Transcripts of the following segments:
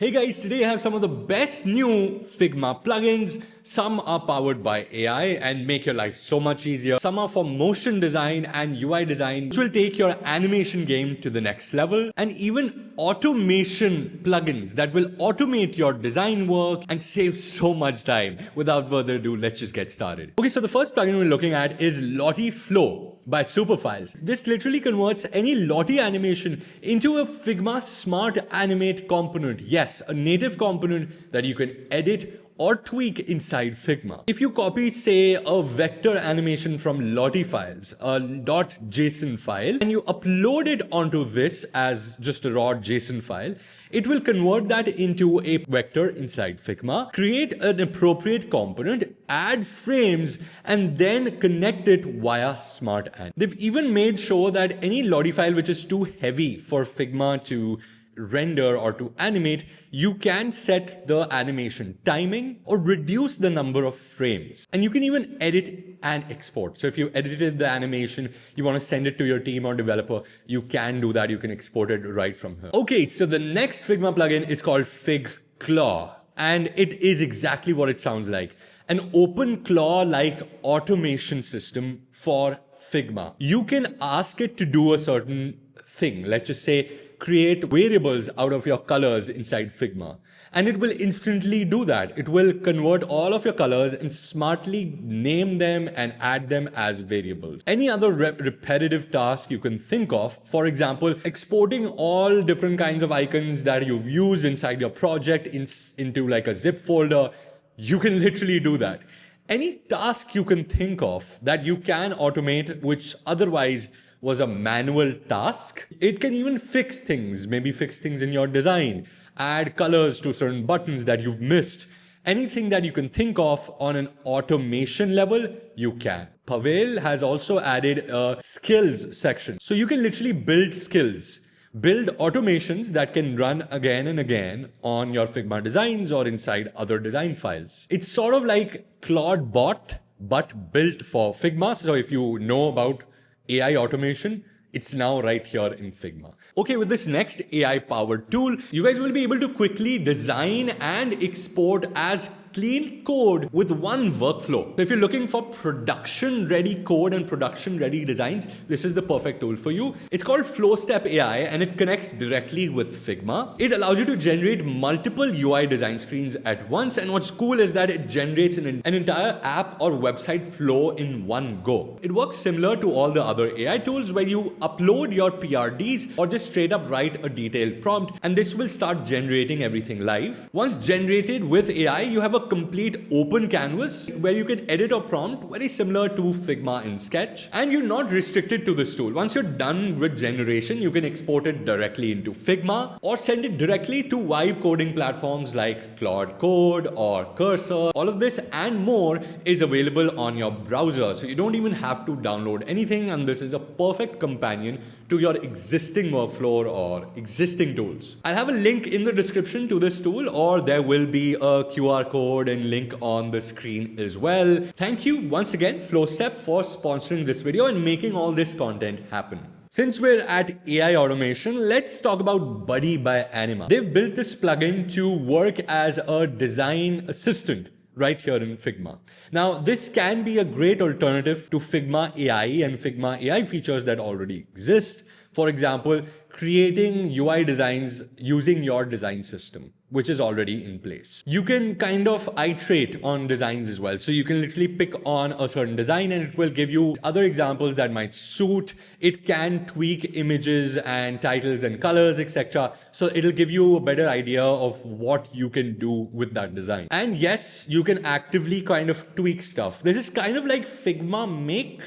Hey guys, today I have some of the best new Figma plugins. Some are powered by AI and make your life so much easier. Some are for motion design and UI design, which will take your animation game to the next level. And even automation plugins that will automate your design work and save so much time. Without further ado, let's just get started. Okay, so the first plugin we're looking at is Lottie Flow by Superfiles. This literally converts any Lottie animation into a Figma Smart Animate component. Yes, a native component that you can edit or tweak inside Figma. If you copy, say, a vector animation from Lottie files, a .json file, and you upload it onto this as just a raw JSON file, it will convert that into a vector inside Figma, create an appropriate component, add frames, and then connect it via Smart Animate. They've even made sure that any Lottie file which is too heavy for Figma to render or to animate, you can set the animation timing or reduce the number of frames. And you can even edit and export. So if you edited the animation, you want to send it to your team or developer, you can do that. You can export it right from here. Okay, so the next Figma plugin is called Figclaw, and it is exactly what it sounds like. An open claw-like automation system for Figma. You can ask it to do a certain thing. Let's just say, create variables out of your colors inside Figma. And it will instantly do that. It will convert all of your colors and smartly name them and add them as variables. Any other repetitive task you can think of, for example, exporting all different kinds of icons that you've used inside your project into like a zip folder, you can literally do that. Any task you can think of that you can automate, which otherwise was a manual task. It can even fix things, maybe fix things in your design, add colors to certain buttons that you've missed. Anything that you can think of on an automation level, you can. Pavel has also added a skills section. So you can literally build skills, build automations that can run again and again on your Figma designs or inside other design files. It's sort of like Claude Bot, but built for Figma. So if you know about AI automation, it's now right here in Figma. Okay, with this next AI-powered tool, you guys will be able to quickly design and export as clean code with one workflow. So if you're looking for production-ready code and production-ready designs, this is the perfect tool for you. It's called Flowstep AI and it connects directly with Figma. It allows you to generate multiple UI design screens at once. And what's cool is that it generates an entire app or website flow in one go. It works similar to all the other AI tools where you upload your PRDs or just straight up write a detailed prompt and this will start generating everything live. Once generated with AI, you have a complete open canvas where you can edit or prompt very similar to Figma in Sketch, and you're not restricted to this tool. Once you're done with generation, you can export it directly into Figma or send it directly to vibe coding platforms like Claude Code or Cursor. All of this and more is available on your browser, so you don't even have to download anything, and this is a perfect companion to your existing workflow or existing tools. I'll have a link in the description to this tool, or there will be a QR code and link on the screen as well. Thank you once again, Flowstep, for sponsoring this video and making all this content happen. Since we're at AI automation, let's talk about Buddy by Anima. They've built this plugin to work as a design assistant right here in Figma. Now, this can be a great alternative to Figma AI and Figma AI features that already exist. For example, creating UI designs using your design system, which is already in place. You can kind of iterate on designs as well. So you can literally pick on a certain design and it will give you other examples that might suit. It can tweak images and titles and colors, etc. So it'll give you a better idea of what you can do with that design. And yes, you can actively kind of tweak stuff. This is kind of like Figma Make,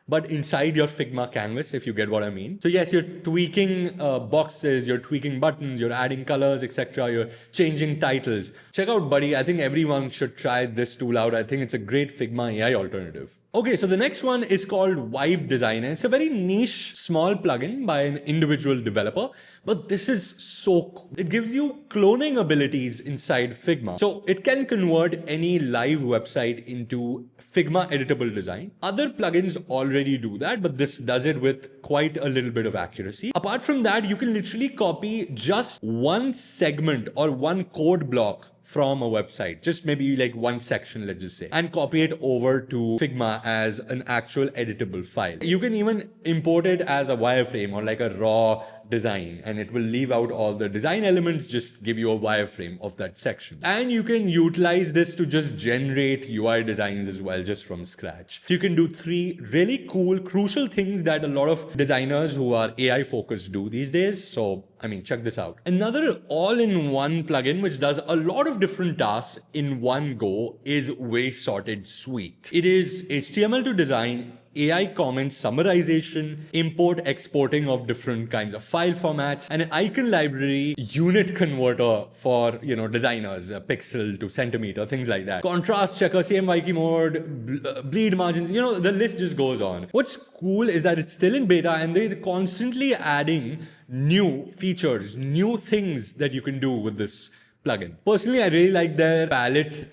but inside your Figma canvas, if you get what I mean. So yes, you're tweaking boxes, you're tweaking buttons, you're adding colors, etc. You're changing titles. Check out Buddy. I think everyone should try this tool out. I think it's a great Figma AI alternative. Okay, so the next one is called Vibedesign, and it's a very niche, small plugin by an individual developer. But this is so cool. It gives you cloning abilities inside Figma. So it can convert any live website into Figma editable design. Other plugins already do that, but this does it with quite a little bit of accuracy. Apart from that, you can literally copy just one segment or one code block from a website, just maybe like one section, let's just say, and copy it over to Figma as an actual editable file. You can even import it as a wireframe or like a raw design, and it will leave out all the design elements, just give you a wireframe of that section. And you can utilize this to just generate UI designs as well, just from scratch. So you can do 3 really cool, crucial things that a lot of designers who are AI focused do these days. So, I mean, check this out. Another all-in-one plugin which does a lot of different tasks in one go is Waysorted Suite. It is HTML to design, AI comment summarization, import exporting of different kinds of file formats, and an icon library, unit converter for, designers, pixel to centimeter, things like that. Contrast checker, CMYK mode, bleed margins, the list just goes on. What's cool is that it's still in beta and they're constantly adding new features, new things that you can do with this plugin. Personally, I really like their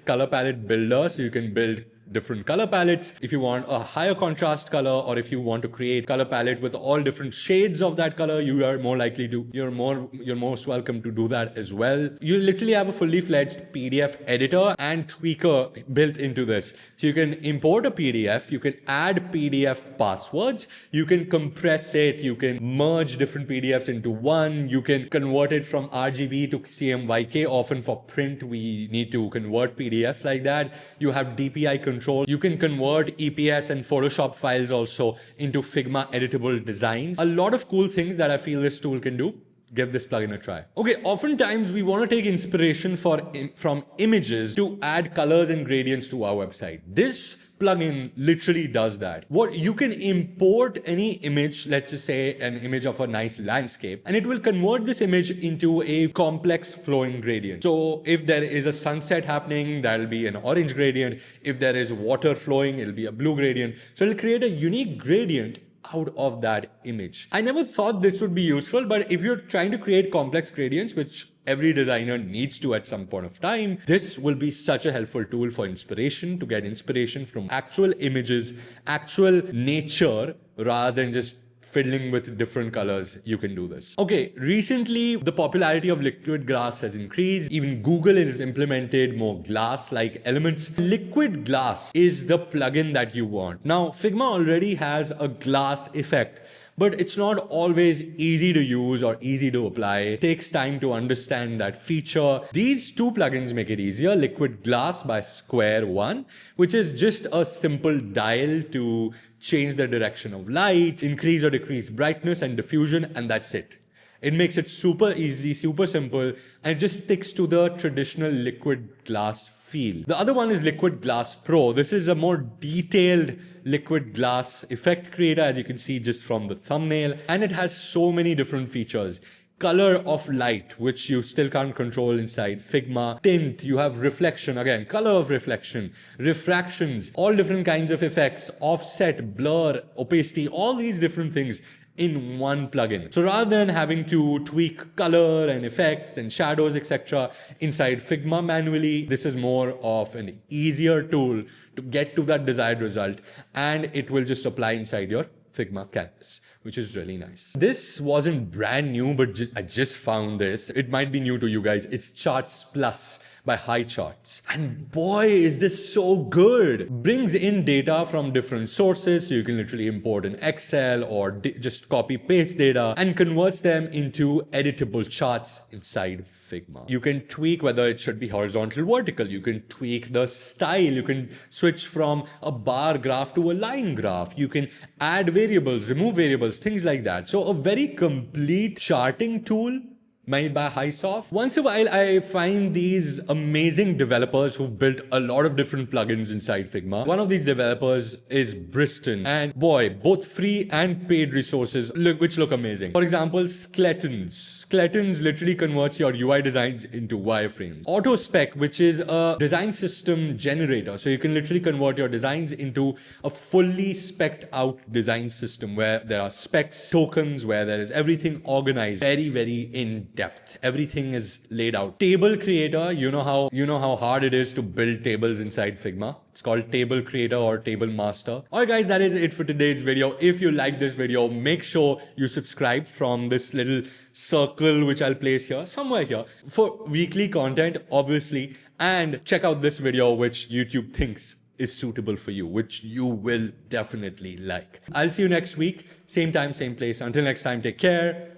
color palette builder, so you can build different color palettes. If you want a higher contrast color, or if you want to create color palette with all different shades of that color, you are more likely to, you're most welcome to do that as well. You literally have a fully fledged PDF editor and tweaker built into this. So you can import a PDF, you can add PDF passwords, you can compress it, you can merge different PDFs into one, you can convert it from RGB to CMYK. Often for print, we need to convert PDFs like that. You have DPI control. You can convert EPS and Photoshop files also into Figma editable designs. A lot of cool things that I feel this tool can do. Give this plugin a try. Okay, oftentimes we want to take inspiration from images to add colors and gradients to our website. This plugin literally does that. What you can import any image, let's just say an image of a nice landscape, and it will convert this image into a complex flowing gradient. So if there is a sunset happening, that'll be an orange gradient. If there is water flowing, it'll be a blue gradient. So it'll create a unique gradient out of that image. I never thought this would be useful, but if you're trying to create complex gradients, which every designer needs to at some point of time, this will be such a helpful tool for inspiration, to get inspiration from actual images, actual nature, rather than just fiddling with different colors. You can do this. Okay, recently the popularity of liquid glass has increased. Even Google has implemented more glass-like elements. Liquid glass is the plugin that you want. Now, Figma already has a glass effect, but it's not always easy to use or easy to apply. It takes time to understand that feature. These 2 plugins make it easier. Liquid Glass by Square One, which is just a simple dial to change the direction of light, increase or decrease brightness and diffusion, and that's it. It makes it super easy, super simple, and it just sticks to the traditional liquid glass feel. The other one is Liquid Glass Pro. This is a more detailed liquid glass effect creator, as you can see just from the thumbnail, and it has so many different features. Color of light, which you still can't control inside Figma. Tint, you have reflection, again, color of reflection, refractions, all different kinds of effects, offset, blur, opacity, all these different things in one plugin. So rather than having to tweak color and effects and shadows, etc. inside Figma manually, this is more of an easier tool to get to that desired result, and it will just apply inside your Figma canvas, which is really nice. This wasn't brand new, but I just found this. It might be new to you guys. It's Charts Plus by High Charts. And boy, is this so good. Brings in data from different sources, so you can literally import an Excel or just copy paste data and converts them into editable charts inside Figma. You can tweak whether it should be horizontal, vertical. You can tweak the style. You can switch from a bar graph to a line graph. You can add variables, remove variables, things like that. So a very complete charting tool made by Highsoft. Once in a while, I find these amazing developers who've built a lot of different plugins inside Figma. One of these developers is Briston, and boy, both free and paid resources which look amazing. For example, Skeletons. Skeletons literally converts your UI designs into wireframes. AutoSpec, which is a design system generator. So you can literally convert your designs into a fully spec'd out design system where there are specs, tokens, where there is everything organized, very, very in depth. Everything is laid out. Table creator, you know how hard it is to build tables inside Figma. It's called Table Creator or Table Master. Alright guys, that is it for today's video. If you like this video, make sure you subscribe from this little circle which I'll place here, somewhere here, for weekly content, obviously, and check out this video which YouTube thinks is suitable for you, which you will definitely like. I'll see you next week, same time, same place. Until next time, take care.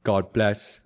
God bless.